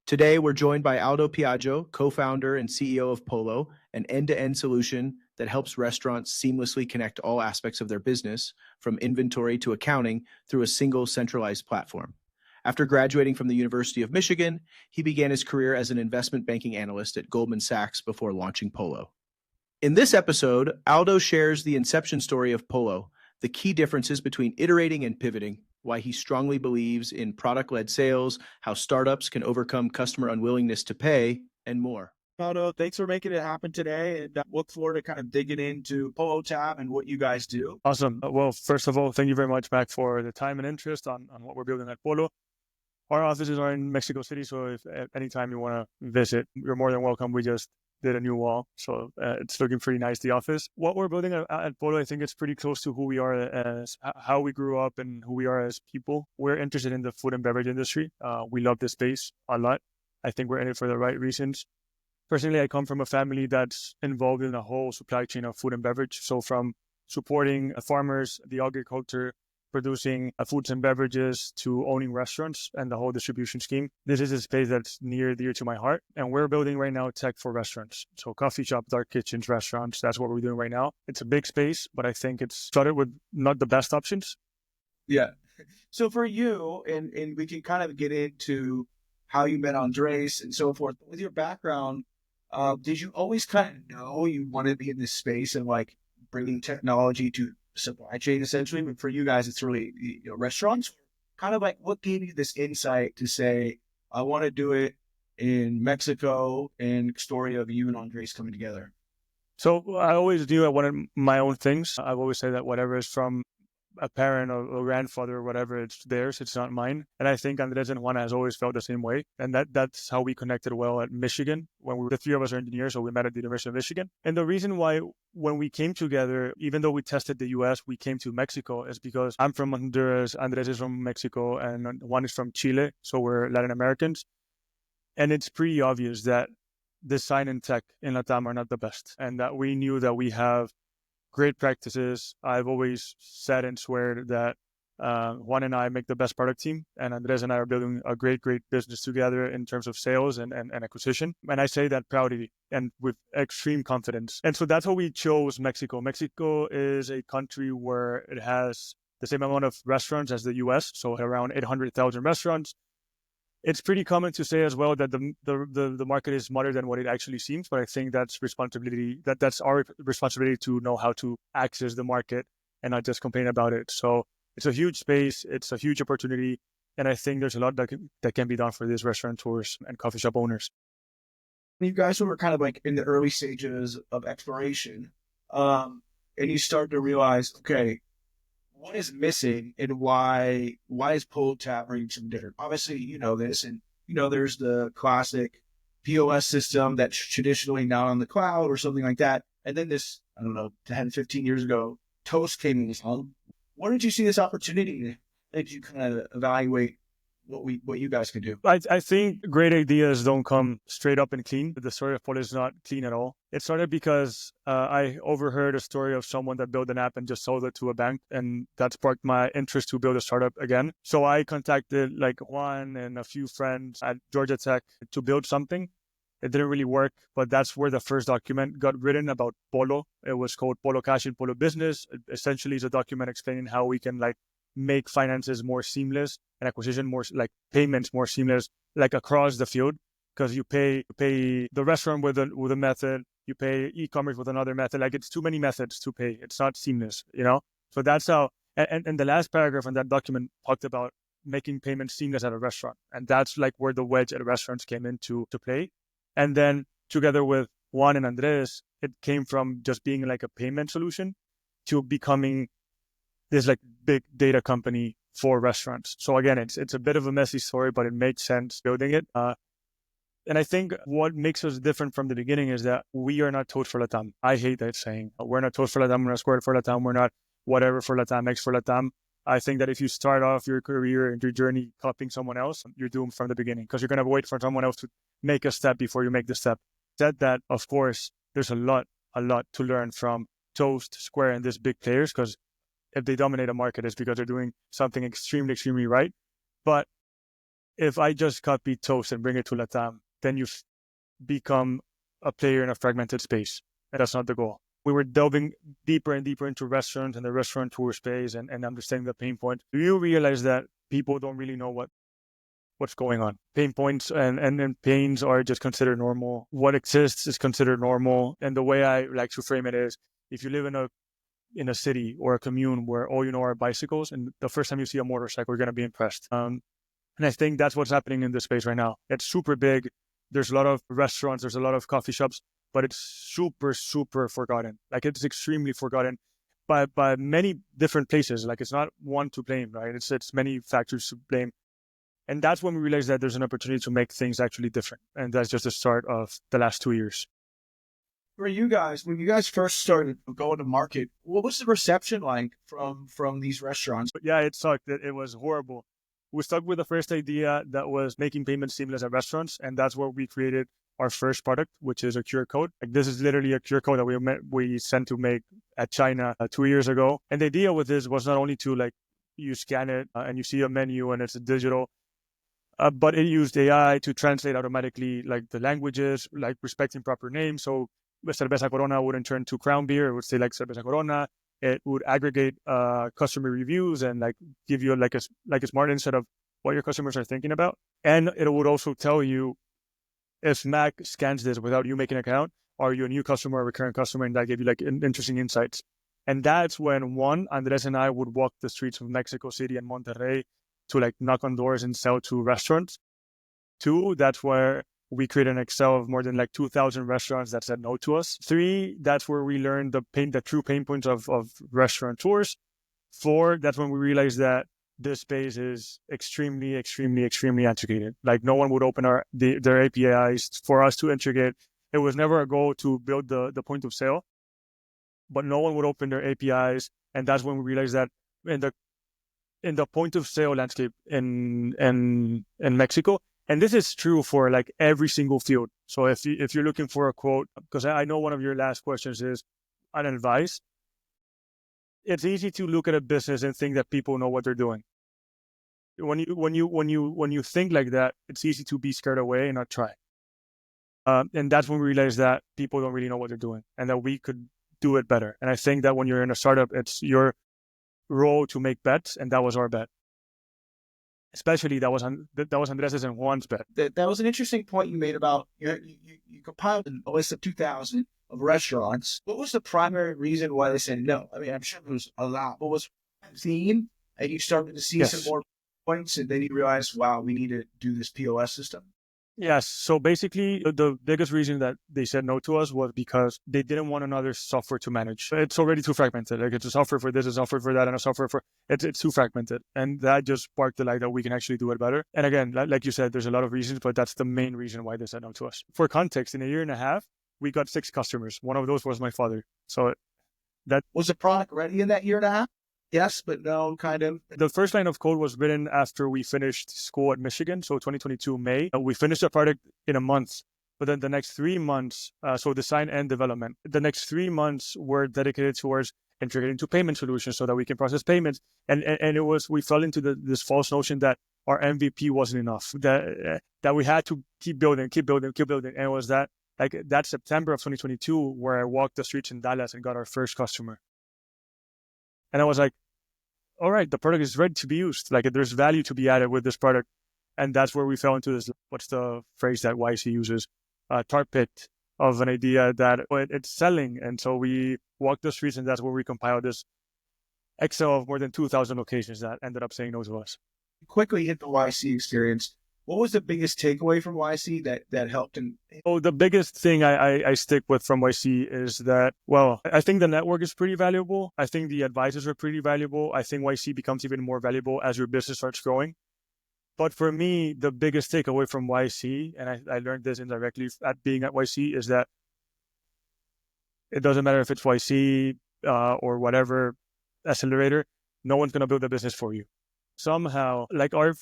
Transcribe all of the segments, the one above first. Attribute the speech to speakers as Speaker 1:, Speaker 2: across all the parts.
Speaker 1: Today, we're joined by Aldo Piaggio, co-founder and CEO of Polo, an end-to-end solution that helps restaurants seamlessly connect all aspects of their business, from inventory to accounting, through a single centralized platform. After graduating from the University of Michigan, he began his career as an investment banking analyst at Goldman Sachs before launching Polo. In this episode, Aldo shares the inception story of Polo, the key differences between iterating and pivoting, why he strongly believes in product-led sales, how startups can overcome customer unwillingness to pay, and more.
Speaker 2: Aldo, thanks for making it happen today, and look forward to kind of digging into PoloTab and what you guys do.
Speaker 3: Awesome. Well, first of all, thank you very much, Mac, for the time and interest on what we're building at Polo. Our offices are in Mexico City, so if at any time you want to visit, you're more than welcome. We just did a new wall, so it's looking pretty nice, the office. What we're building at Polo, I think it's pretty close to who we are as how we grew up and who we are as people. We're interested in the food and beverage industry. We love this space a lot. I think we're in it for the right reasons. Personally, I come from a family that's involved in the whole supply chain of food and beverage. So from supporting farmers, the agriculture, producing foods and beverages, to owning restaurants and the whole distribution scheme. This is a space that's near dear to my heart. And we're building right now tech for restaurants. So coffee shop, dark kitchens, restaurants, that's what we're doing right now. It's a big space, but I think it's started with not the best options.
Speaker 2: Yeah. So for you, and we can kind of get into how you met Andres and so forth. With your background, did you always kind of know you wanted to be in this space and like bringing technology to supply chain essentially? But for you guys, it's really restaurants. Kind of like, what gave you this insight to say, I want to do it in Mexico, and story of you and Andres coming together?
Speaker 3: So I always knew I wanted my own things. I've always said that whatever is from a parent or grandfather or whatever, it's theirs, it's not mine. And I think Andres and Juana has always felt the same way. And that's how we connected well at Michigan. The three of us are engineers, so we met at the University of Michigan. And the reason why when we came together, even though we tested the US, we came to Mexico, is because I'm from Honduras, Andres is from Mexico, and Juan is from Chile. So we're Latin Americans. And it's pretty obvious that design and tech in LATAM are not the best. And that we knew that we have great practices. I've always said and swear that Juan and I make the best product team, and Andres and I are building a great business together in terms of sales and acquisition. And I say that proudly and with extreme confidence. And so that's how we chose Mexico. Mexico is a country where it has the same amount of restaurants as the US, so around 800,000 restaurants. It's pretty common to say as well that the market is smaller than what it actually seems, but I think that's our responsibility to know how to access the market and not just complain about it. So it's a huge space, it's a huge opportunity, and I think there's a lot that can be done for these restaurateurs and coffee shop owners.
Speaker 2: You guys were kind of like in the early stages of exploration, and you start to realize, okay, what is missing and why is PoloTab bringing something different? Obviously, you know this, and there's the classic POS system that's traditionally not on the cloud or something like that. And then this, I don't know, 10, 15 years ago, Toast came in. Where did you see this opportunity? Did you kind of evaluate what you guys could do?
Speaker 3: I think great ideas don't come straight up and clean. The story of Polo is not clean at all. It started because I overheard a story of someone that built an app and just sold it to a bank, and that sparked my interest to build a startup again. So I contacted like Juan and a few friends at Georgia Tech to build something. It didn't really work, but that's where the first document got written about Polo. It was called Polo Cash and Polo Business. It essentially is a document explaining how we can make finances more seamless and acquisition more, like payments more seamless, like across the field, because you pay the restaurant with a method, you pay e-commerce with another method. Like, it's too many methods to pay. It's not seamless, So that's how. And the last paragraph in that document talked about making payments seamless at a restaurant, and that's like where the wedge at restaurants came into play. And then together with Juan and Andres, it came from just being like a payment solution to becoming this like big data company for restaurants. So again, it's a bit of a messy story, but it made sense building it. And I think what makes us different from the beginning is that we are not Toast for LATAM. I hate that saying. We're not Toast for LATAM, we're not Squared for LATAM, we're not whatever for LATAM, X for LATAM. I think that if you start off your career and your journey copying someone else, you're doomed from the beginning, because you're going to wait for someone else to make a step before you make the step. Said that, of course, there's a lot to learn from Toast, Square, and these big players, because if they dominate a market, it's because they're doing something extremely, extremely right. But if I just copy toast and bring it to Latam, then you become a player in a fragmented space. And that's not the goal. We were delving deeper and deeper into restaurants and the restaurant tour space and understanding the pain point. Do you realize that people don't really know what's going on? Pain points and pains are just considered normal. What exists is considered normal. And the way I like to frame it is, if you live in a city or a commune where all you know are bicycles, and the first time you see a motorcycle, you're going to be impressed. And I think that's what's happening in this space right now. It's super big. There's a lot of restaurants, there's a lot of coffee shops, but it's super, super forgotten. Like, it's extremely forgotten by many different places. Like, it's not one to blame, right? It's many factors to blame. And that's when we realized that there's an opportunity to make things actually different. And that's just the start of the last 2 years.
Speaker 2: For you guys, when you guys first started going to market, what was the reception like from these restaurants?
Speaker 3: But yeah, it sucked. It was horrible. We stuck with the first idea that was making payments seamless at restaurants. And that's where we created our first product, which is a QR code. Like, this is literally a QR code that we sent to make at China 2 years ago. And the idea with this was not only to, like, you scan it and you see a menu and it's digital, but it used AI to translate automatically, like, the languages, like respecting proper names. So Cerveza Corona wouldn't turn to Crown Beer. It would say, like, Cerveza Corona. It would aggregate customer reviews and, like, give you like a smart insight of what your customers are thinking about. And it would also tell you, if Mac scans this without you making an account, are you a new customer or a recurring customer? And that gave you, like, interesting insights. And that's when, one, Andres and I would walk the streets of Mexico City and Monterrey to, like, knock on doors and sell to restaurants. Two, that's where we created an Excel of more than, like, 2,000 restaurants that said no to us. Three, that's where we learned the true pain points of restaurateurs. Four, that's when we realized that this space is extremely, extremely, extremely integrated. Like, no one would open their APIs for us to integrate. It was never a goal to build the point of sale, but no one would open their APIs. And that's when we realized that in the point of sale landscape in Mexico, and this is true for, like, every single field. So if you're looking for a quote, because I know one of your last questions is an advice. It's easy to look at a business and think that people know what they're doing. When you think like that, it's easy to be scared away and not try. And that's when we realize that people don't really know what they're doing and that we could do it better. And I think that when you're in a startup, it's your role to make bets, and that was our bet. Especially that was Andres' and Juan's bet.
Speaker 2: That was an interesting point you made about you compiled a list of 2,000 of restaurants. What was the primary reason why they said no? I mean, I'm sure there was a lot. What was the theme? And you started to see some more points, and then you realized, wow, we need to do this POS system.
Speaker 3: Yes. So basically, the biggest reason that they said no to us was because they didn't want another software to manage. It's already too fragmented. Like, it's a software for this, a software for that, and a software for... It's too fragmented. And that just sparked the light that we can actually do it better. And again, like you said, there's a lot of reasons, but that's the main reason why they said no to us. For context, in a year and a half, we got 6 customers. One of those was my father. So that...
Speaker 2: Was the product ready in that year and a half? Yes, but no, kind of.
Speaker 3: The first line of code was written after we finished school at Michigan, so 2022 May. We finished the product in a month, but then the next 3 months, so design and development, the next 3 months were dedicated towards integrating to payment solutions so that we can process payments. And we fell into this false notion that our MVP wasn't enough, that we had to keep building. And it was that September of 2022 where I walked the streets in Dallas and got our first customer. And I was like, all right, the product is ready to be used. Like, there's value to be added with this product. And that's where we fell into this, what's the phrase that YC uses? Tar pit of an idea that it's selling. And so we walked the streets, and that's where we compiled this Excel of more than 2,000 locations that ended up saying no to us.
Speaker 2: Quickly hit the YC experience. What was the biggest takeaway from YC that helped?
Speaker 3: The biggest thing I stick with from YC is that, well, I think the network is pretty valuable. I think the advisors are pretty valuable. I think YC becomes even more valuable as your business starts growing. But for me, the biggest takeaway from YC, and I learned this indirectly at being at YC, is that it doesn't matter if it's YC or whatever accelerator, no one's going to build a business for you. Somehow, like, our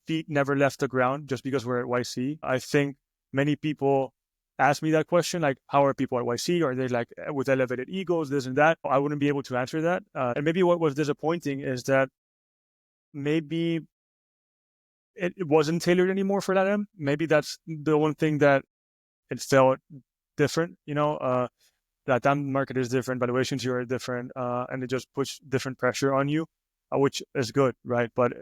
Speaker 3: feet never left the ground just because we're at YC. I think many people ask me that question, like, how are people at YC? Are they, like, with elevated egos, this and that? I wouldn't be able to answer that. And maybe what was disappointing is that maybe it wasn't tailored anymore for LATAM. Maybe that's the one thing that it felt different. LATAM market is different, valuations here are different, and it just puts different pressure on you, which is good, right? But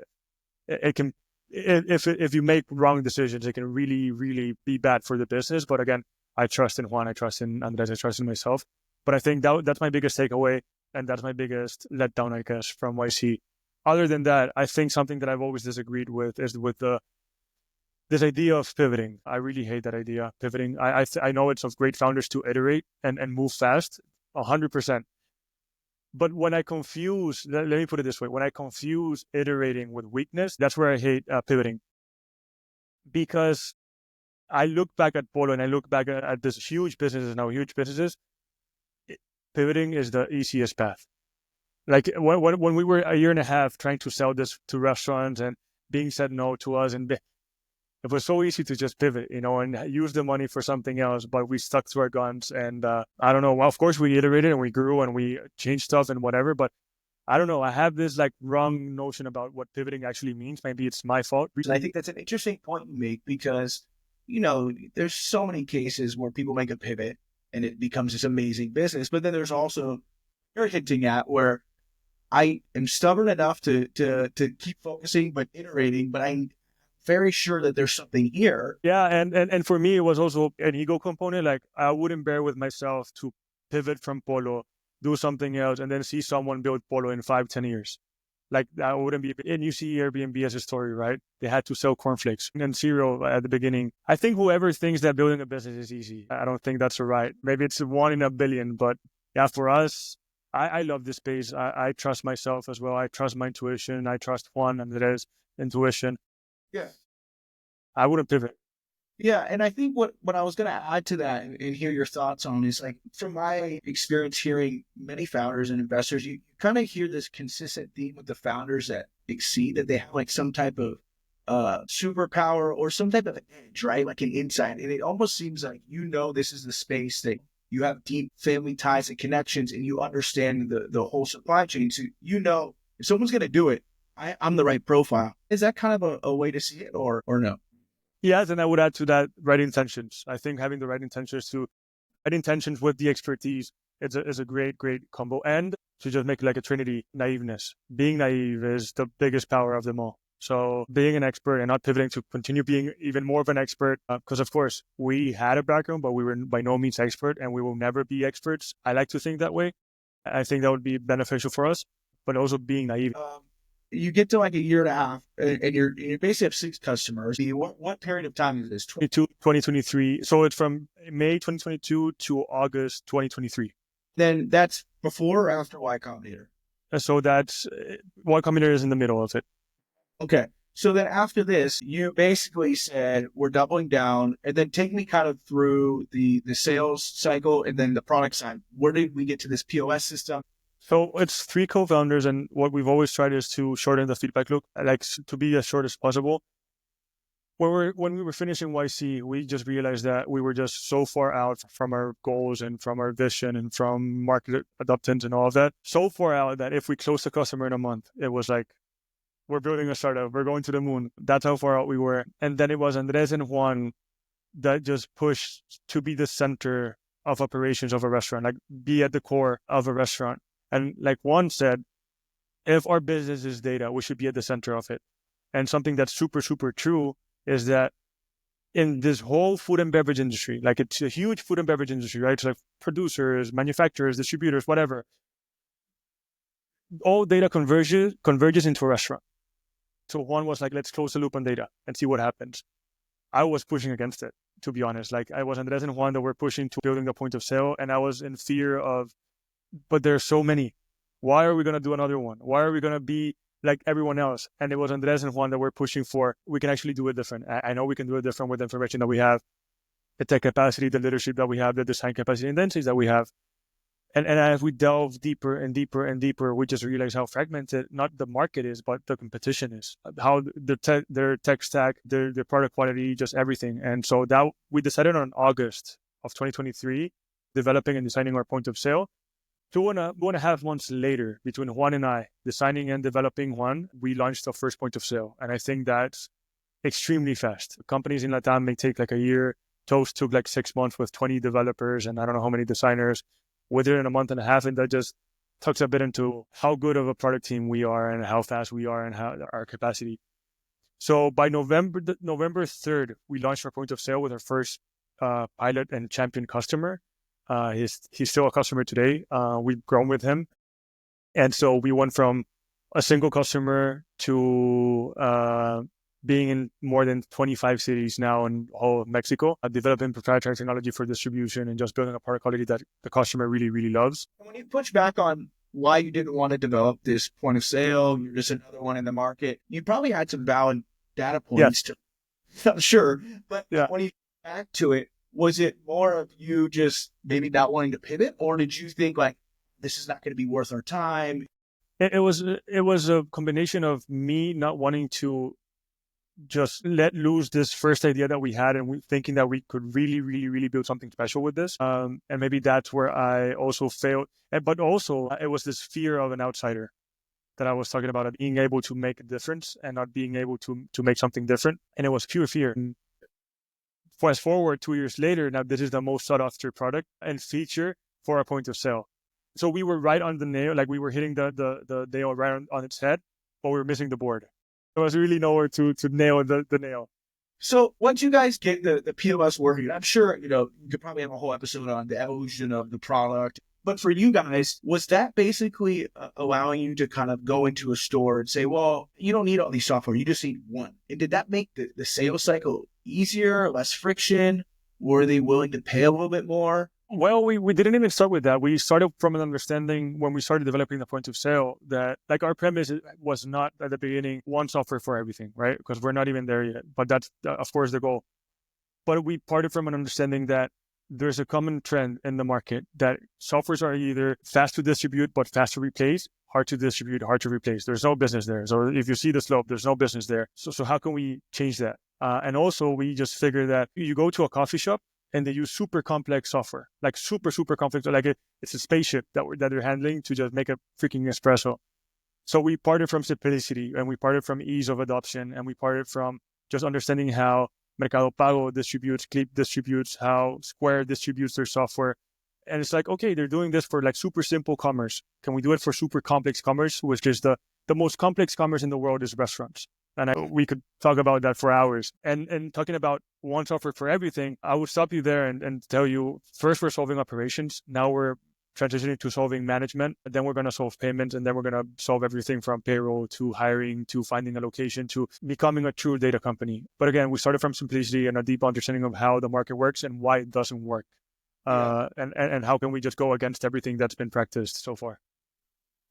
Speaker 3: it can, if you make wrong decisions, it can really, really be bad for the business. But again, I trust in Juan, I trust in Andres, I trust in myself. But I think that's my biggest takeaway, and that's my biggest letdown, I guess, from YC. Other than that, I think something that I've always disagreed with is with this idea of pivoting. I really hate that idea, pivoting. I know it's of great founders to iterate and move fast, 100%. But when I confuse, let me put it this way, when I confuse iterating with weakness, that's where I hate pivoting. Because I look back at Polo and I look back at this huge businesses pivoting is the easiest path. Like when we were a year and a half trying to sell this to restaurants and being said no to us, and it was so easy to just pivot, and use the money for something else, but we stuck to our guns. And I don't know. Well, of course, we iterated and we grew and we changed stuff and whatever, but I don't know. I have this wrong notion about what pivoting actually means. Maybe it's my fault.
Speaker 2: And I think that's an interesting point you make because, there's so many cases where people make a pivot and it becomes this amazing business. But then there's also, you're hinting at where I am stubborn enough to keep focusing, but iterating, but I'm very sure that there's something here.
Speaker 3: Yeah. And for me, it was also an ego component. Like I wouldn't bear with myself to pivot from Polo, do something else, and then see someone build Polo in 5-10 years. Like that wouldn't be. And you see Airbnb as a story, right? They had to sell cornflakes and cereal at the beginning. I think whoever thinks that building a business is easy, I don't think that's right. Maybe it's 1 in a billion, but yeah, for us, I love this space. I trust myself as well. I trust my intuition. I trust Juan and Andres' intuition.
Speaker 2: Yeah.
Speaker 3: I wouldn't pivot.
Speaker 2: Yeah, and I think what I was going to add to that and hear your thoughts on is from my experience hearing many founders and investors, you kind of hear this consistent theme with the founders that exceed, that they have some type of superpower or some type of edge, right? Like an insight. And it almost seems like, this is the space that you have deep family ties and connections and you understand the whole supply chain. So, if someone's going to do it, I'm the right profile. Is that kind of a way to see it or no?
Speaker 3: Yes, and I would add to that right intentions. I think having the right intentions with the expertise is a great combo. And to just make a trinity, naiveness. Being naive is the biggest power of them all. So being an expert and not pivoting to continue being even more of an expert, because of course we had a background, but we were by no means expert and we will never be experts. I like to think that way. I think that would be beneficial for us, but also being naive.
Speaker 2: You get to a year and a half and you basically have 6 customers. What period of time is this?
Speaker 3: 2023. So it's from May 2022 to August 2023.
Speaker 2: Then that's before or after Y Combinator?
Speaker 3: So that's Y Combinator is in the middle of it.
Speaker 2: Okay. So then after this, you basically said, we're doubling down, and then take me kind of through the sales cycle and then the product side. Where did we get to this POS system?
Speaker 3: So it's 3 co-founders, and what we've always tried is to shorten the feedback loop, to be as short as possible. When we were finishing YC, we just realized that we were just so far out from our goals and from our vision and from market adoptance and all of that. So far out that if we closed the customer in a month, it was like, we're building a startup, we're going to the moon. That's how far out we were. And then it was Andres and Juan that just pushed to be the center of operations of a restaurant, be at the core of a restaurant. And like Juan said, if our business is data, we should be at the center of it. And something that's super, super true is that in this whole food and beverage industry, it's a huge food and beverage industry, right? It's like producers, manufacturers, distributors, whatever. All data converges into a restaurant. So Juan was like, let's close the loop on data and see what happens. I was pushing against it, to be honest. I was Andres and Juan that were pushing to building the point of sale, and I was in fear of, but there's so many. Why are we going to do another one? Why are we going to be like everyone else? And it was Andres and Juan that were pushing for, we can actually do it different. I know we can do it different with the information that we have, the tech capacity, the leadership that we have, the design capacity and densities that we have. And as we delve deeper and deeper and deeper, we just realize how fragmented not the market is, but the competition is. How their tech stack, their product quality, just everything. And so that we decided on August of 2023, developing and designing our point of sale. 2.5 months later, between Juan and I, designing and developing Juan, we launched our first point of sale. And I think that's extremely fast. Companies in Latam may take like a year. Toast took like 6 months with 20 developers and I don't know how many designers within a month and a half. And that just tucks a bit into how good of a product team we are and how fast we are and how our capacity. So by November 3rd, we launched our point of sale with our first pilot and champion customer. He's still a customer today. We've grown with him. And so we went from a single customer to being in more than 25 cities now in all of Mexico, developing proprietary technology for distribution and just building a product quality that the customer really, really loves.
Speaker 2: When you push back on why you didn't want to develop this point of sale, you're just another one in the market, you probably had some valid data points to, I'm sure. But when you back to it, was it more of you just maybe not wanting to pivot, or did you think like, this is not going to be worth our time?
Speaker 3: It was a combination of me not wanting to just let loose this first idea that we had and we thinking that we could really, really, really build something special with this. And maybe that's where I also failed. But also it was this fear of an outsider that I was talking about, of being able to make a difference and not being able to make something different. And it was pure fear. And fast forward 2 years later, now this is the most sought after product and feature for our point of sale. So we were right on the nail, like we were hitting the nail right on its head, but we were missing the board. There was really nowhere to nail the nail.
Speaker 2: So once you guys get the POS working, I'm sure, you could probably have a whole episode on the evolution of the product. But for you guys, was that basically allowing you to kind of go into a store and say, well, you don't need all these software, you just need one? And did that make the sales cycle easier, less friction? Were they willing to pay a little bit more?
Speaker 3: Well, we didn't even start with that. We started from an understanding when we started developing the point of sale that like our premise was not at the beginning one software for everything, right? Because we're not even there yet. But that's, of course, the goal. But we parted from an understanding that there's a common trend in the market that softwares are either fast to distribute, but fast to replace, hard to distribute, hard to replace. There's no business there. So if you see the slope, there's no business there. So how can we change that? And also we just figured that you go to a coffee shop and they use super complex software, like super, super complex, like it's a spaceship that they're handling to just make a freaking espresso. So we parted from simplicity and we parted from ease of adoption and we parted from just understanding how Mercado Pago distributes, Clip distributes, how Square distributes their software. And it's like, okay, they're doing this for like super simple commerce. Can we do it for super complex commerce, which is the most complex commerce in the world is restaurants. And we could talk about that for hours. And talking about one software for everything, I would stop you there and tell you, first, we're solving operations. Now we're transitioning to solving management. And then we're going to solve payments. And then we're going to solve everything from payroll to hiring to finding a location to becoming a true data company. But again, we started from simplicity and a deep understanding of how the market works and why it doesn't work. And how can we just go against everything that's been practiced so far.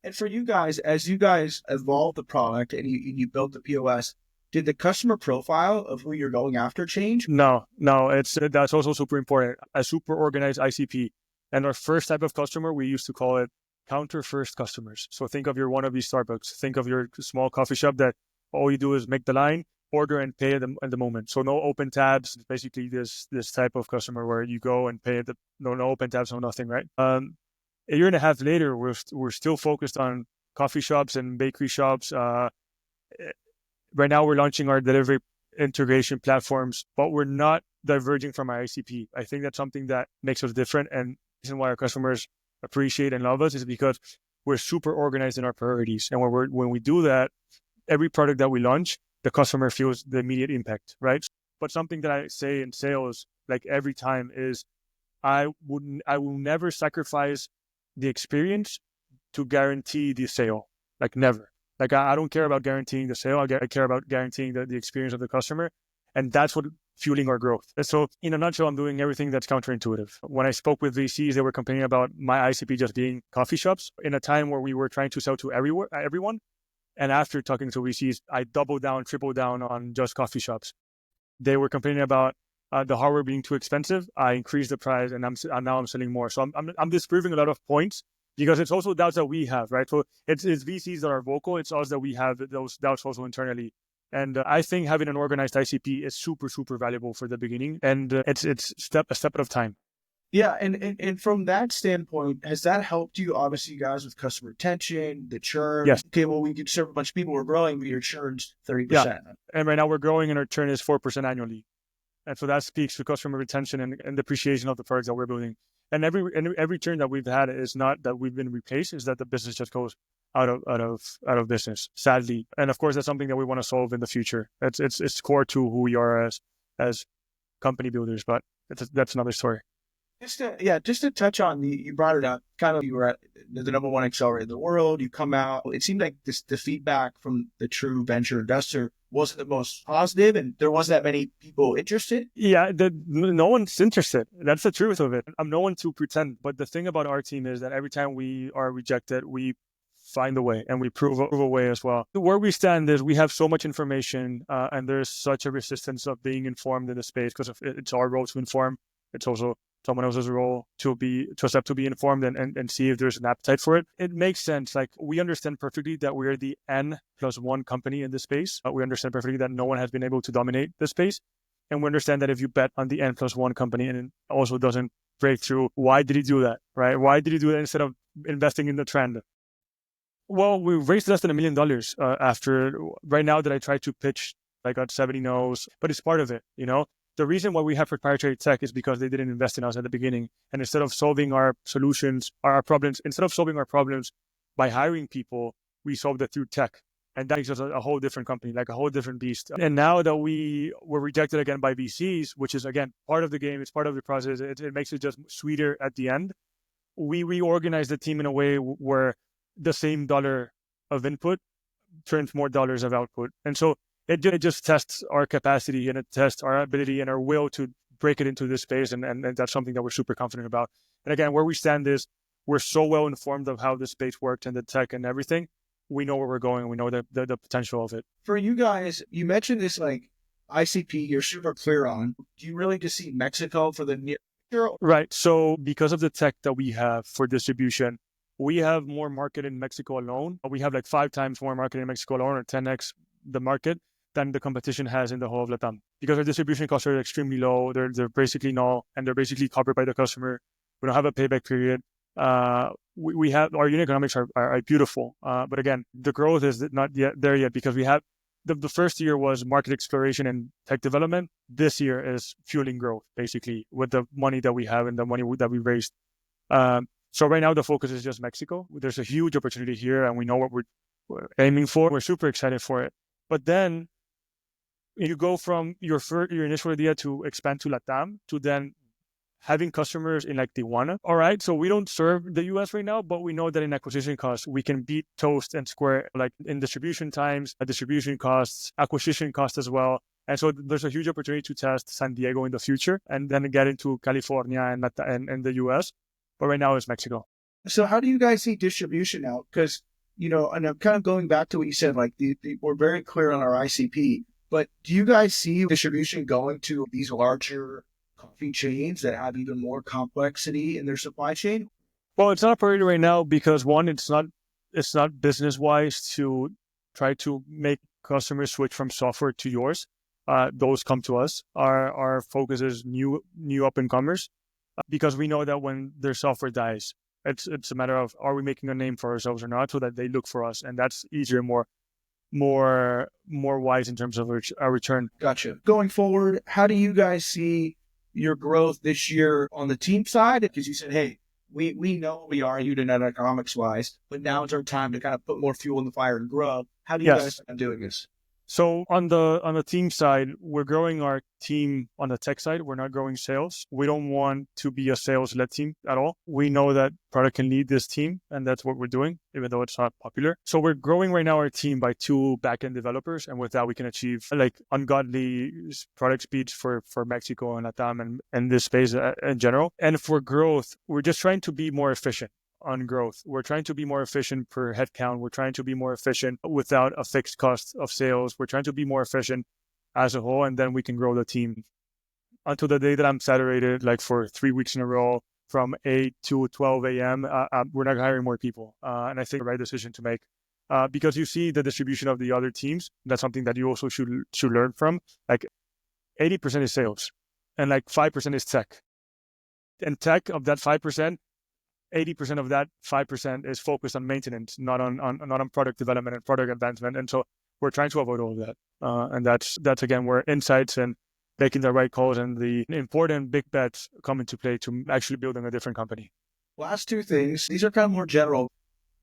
Speaker 2: And for you guys, as you guys evolved the product and you built the POS, did the customer profile of who you're going after change?
Speaker 3: No, that's also super important. A super organized ICP. And our first type of customer, we used to call it counter first customers. So think of your wannabe Starbucks. Think of your small coffee shop that all you do is make the line, order and pay at the moment. So no open tabs. It's basically this type of customer where you go and pay no open tabs, no nothing, right? A year and a half later, we're still focused on coffee shops and bakery shops. Right now, we're launching our delivery integration platforms, but we're not diverging from our ICP. I think that's something that makes us different, and the reason why our customers appreciate and love us is because we're super organized in our priorities. And when we do that, every product that we launch, the customer feels the immediate impact, right? But something that I say in sales, like every time, is I will never sacrifice the experience to guarantee the sale. Like never. Like I don't care about guaranteeing the sale. I care about guaranteeing the experience of the customer. And that's what fueling our growth. And so in a nutshell, I'm doing everything that's counterintuitive. When I spoke with VCs, they were complaining about my ICP just being coffee shops in a time where we were trying to sell to everyone. And after talking to VCs, I doubled down, tripled down on just coffee shops. They were complaining about the hardware being too expensive. I increased the price, and now I'm selling more. So I'm disproving a lot of points because it's also doubts that we have, right? So it's VCs that are vocal. It's us that we have those doubts also internally. And I think having an organized ICP is super, super valuable for the beginning, and it's a step at a time.
Speaker 2: Yeah, and from that standpoint, has that helped you? Obviously, you guys with customer retention, the churn.
Speaker 3: Yes.
Speaker 2: Okay, well, we could serve a bunch of people. We're growing, but your churn's
Speaker 3: Yeah.
Speaker 2: 30%.
Speaker 3: And right now we're growing and our churn is 4% annually. And so that speaks to customer retention and the appreciation of the products that we're building. And every churn that we've had is not that we've been replaced, is that the business just goes out of business, sadly. And of course, that's something that we want to solve in the future. It's core to who we are as company builders, but that's another story.
Speaker 2: Just to touch on you brought it up. Kind of, you were at the number one accelerator in the world. You come out. It seemed like the feedback from the true venture investor wasn't the most positive, and there wasn't that many people interested.
Speaker 3: Yeah, no one's interested. That's the truth of it. I'm no one to pretend. But the thing about our team is that every time we are rejected, we find a way and we prove a way as well. Where we stand is we have so much information and there's such a resistance of being informed in the space because it's our role to inform. It's also someone else's role to accept to be informed and see if there's an appetite for it. It makes sense. Like, we understand perfectly that we are the N+1 company in the space. We understand perfectly that no one has been able to dominate the space. And we understand that if you bet on the N+1 company and it also doesn't break through, why did he do that, right? Why did he do that instead of investing in the trend? Well, we raised less than $1 million after right now that I try to pitch. I got 70 no's, but it's part of it, The reason why we have proprietary tech is because they didn't invest in us at the beginning. And instead of solving our problems by hiring people, we solved it through tech. And that makes us a whole different company, like a whole different beast. And now that we were rejected again by VCs, which is, again, part of the game, it's part of the process, it makes it just sweeter at the end. We reorganized the team in a way where the same dollar of input turns more dollars of output. And so it just tests our capacity and it tests our ability and our will to break it into this space. And that's something that we're super confident about. And again, where we stand is we're so well informed of how the space works and the tech and everything. We know where we're going. We know the potential of it.
Speaker 2: For you guys, you mentioned this like ICP, you're super clear on. Do you really just see Mexico for the near future?
Speaker 3: Right. So because of the tech that we have for distribution, we have more market in Mexico alone. We have like 5 times more market in Mexico alone, or 10x the market than the competition has in the whole of Latam. Because our distribution costs are extremely low. They're basically null, and they're basically covered by the customer. We don't have a payback period. We have our unit economics are beautiful. But again, the growth is not yet there yet because we have the first year was market exploration and tech development. This year is fueling growth, basically, with the money that we have and the money that we raised. So right now the focus is just Mexico. There's a huge opportunity here and we know what we're aiming for. We're super excited for it. But then you go from your initial idea to expand to Latam to then having customers in like Tijuana. All right. So we don't serve the US right now, but we know that in acquisition costs, we can beat Toast and Square, like in distribution times, distribution costs, acquisition costs as well. And so there's a huge opportunity to test San Diego in the future and then get into California and the US. But right now it's Mexico.
Speaker 2: So how do you guys see distribution out? Because, and I'm kind of going back to what you said, like we're very clear on our ICP, but do you guys see distribution going to these larger coffee chains that have even more complexity in their supply chain?
Speaker 3: Well, it's not a priority right now because one, it's not business wise to try to make customers switch from software to yours. Those come to us. Our focus is new up and comers because we know that when their software dies, it's a matter of are we making a name for ourselves or not, so that they look for us, and that's easier, more wise in terms of our return.
Speaker 2: Gotcha. Going forward, how do you guys see your growth this year on the team side? Because you said, hey, we know we are unit economics wise, but now it's our time to kind of put more fuel in the fire and grow. How do you guys end doing this?
Speaker 3: So on the team side, we're growing our team on the tech side. We're not growing sales. We don't want to be a sales-led team at all. We know that product can lead this team, and that's what we're doing, even though it's not popular. So we're growing right now our team by 2 backend developers, and with that we can achieve like ungodly product speeds for Mexico and Latam and this space in general. And for growth, we're just trying to be more efficient on growth. We're trying to be more efficient per headcount. We're trying to be more efficient without a fixed cost of sales. We're trying to be more efficient as a whole, and then we can grow the team. Until the day that I'm saturated, like for 3 weeks in a row, from 8 to 12 a.m., we're not hiring more people. And I think the right decision to make. Because you see the distribution of the other teams. That's something that you also should learn from. Like 80% is sales and like 5% is tech. And tech, of that 5%, 80% of that 5% is focused on maintenance, not on product development and product advancement. And so we're trying to avoid all of that. And that's again where insights and making the right calls and the important big bets come into play to actually building a different company.
Speaker 2: Last two things. These are kind of more general.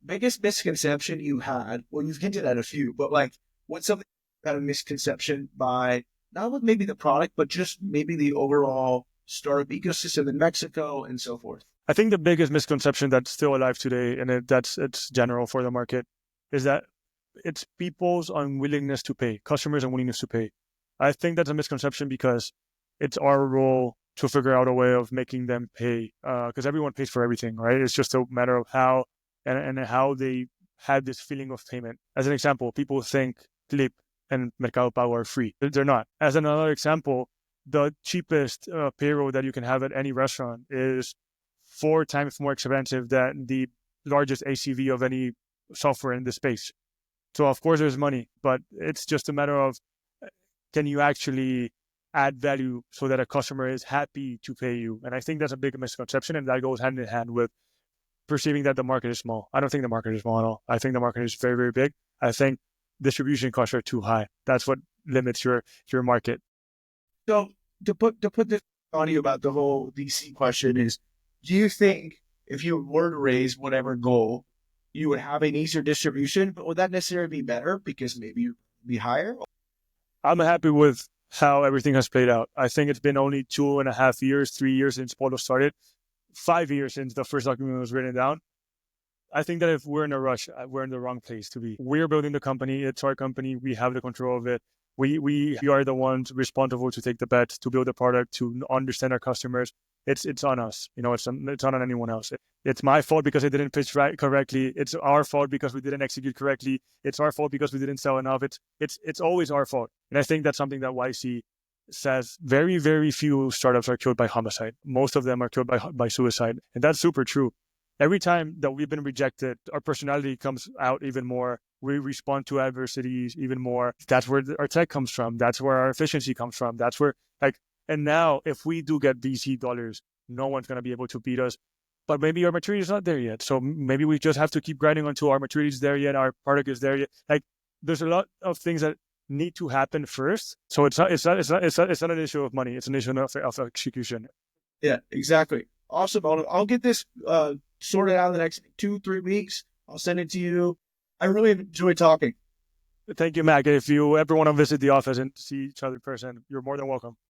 Speaker 2: Biggest misconception you had, well, you've hinted at a few, but like, what's something kind of misconception by not with maybe the product, but just maybe the overall startup ecosystem in Mexico and so forth?
Speaker 3: I think the biggest misconception that's still alive today, and it's general for the market, is that it's people's unwillingness to pay, customers' unwillingness to pay. I think that's a misconception because it's our role to figure out a way of making them pay, because everyone pays for everything, right? It's just a matter of how and how they had this feeling of payment. As an example, people think Clip and Mercado Pago are free. They're not. As another example, the cheapest payroll that you can have at any restaurant is 4 times more expensive than the largest ACV of any software in the space. So of course there's money, but it's just a matter of, can you actually add value so that a customer is happy to pay you? And I think that's a big misconception, and that goes hand in hand with perceiving that the market is small. I don't think the market is small at all. I think the market is very, very big. I think distribution costs are too high. That's what limits your market.
Speaker 2: So to put this on you about the whole VC question is, do you think if you were to raise whatever goal, you would have an easier distribution, but would that necessarily be better because maybe you'd be higher?
Speaker 3: I'm happy with how everything has played out. I think it's been only 2.5 years, 3 years since Polo started, 5 years since the first document was written down. I think that if we're in a rush, we're in the wrong place to be. We're building the company. It's our company. We have the control of it. We are the ones responsible to take the bets, to build the product, to understand our customers. It's on us. It's not on anyone else. It's my fault because I didn't pitch correctly. It's our fault because we didn't execute correctly. It's our fault because we didn't sell enough. It's always our fault. And I think that's something that YC says. Very, very few startups are killed by homicide. Most of them are killed by suicide. And that's super true. Every time that we've been rejected, our personality comes out even more. We respond to adversities even more. That's where our tech comes from. That's where our efficiency comes from. That's where, and now if we do get VC dollars, no one's going to be able to beat us. But maybe our maturity is not there yet. So maybe we just have to keep grinding until our maturity is there yet, our product is there yet. There's a lot of things that need to happen first. So it's not an issue of money. It's an issue of execution.
Speaker 2: Yeah, exactly. Awesome. I'll get this sorted out in the next 2-3 weeks. I'll send it to you. I really enjoyed talking.
Speaker 3: Thank you, Mac. If you ever want to visit the office and see each other in person, you're more than welcome.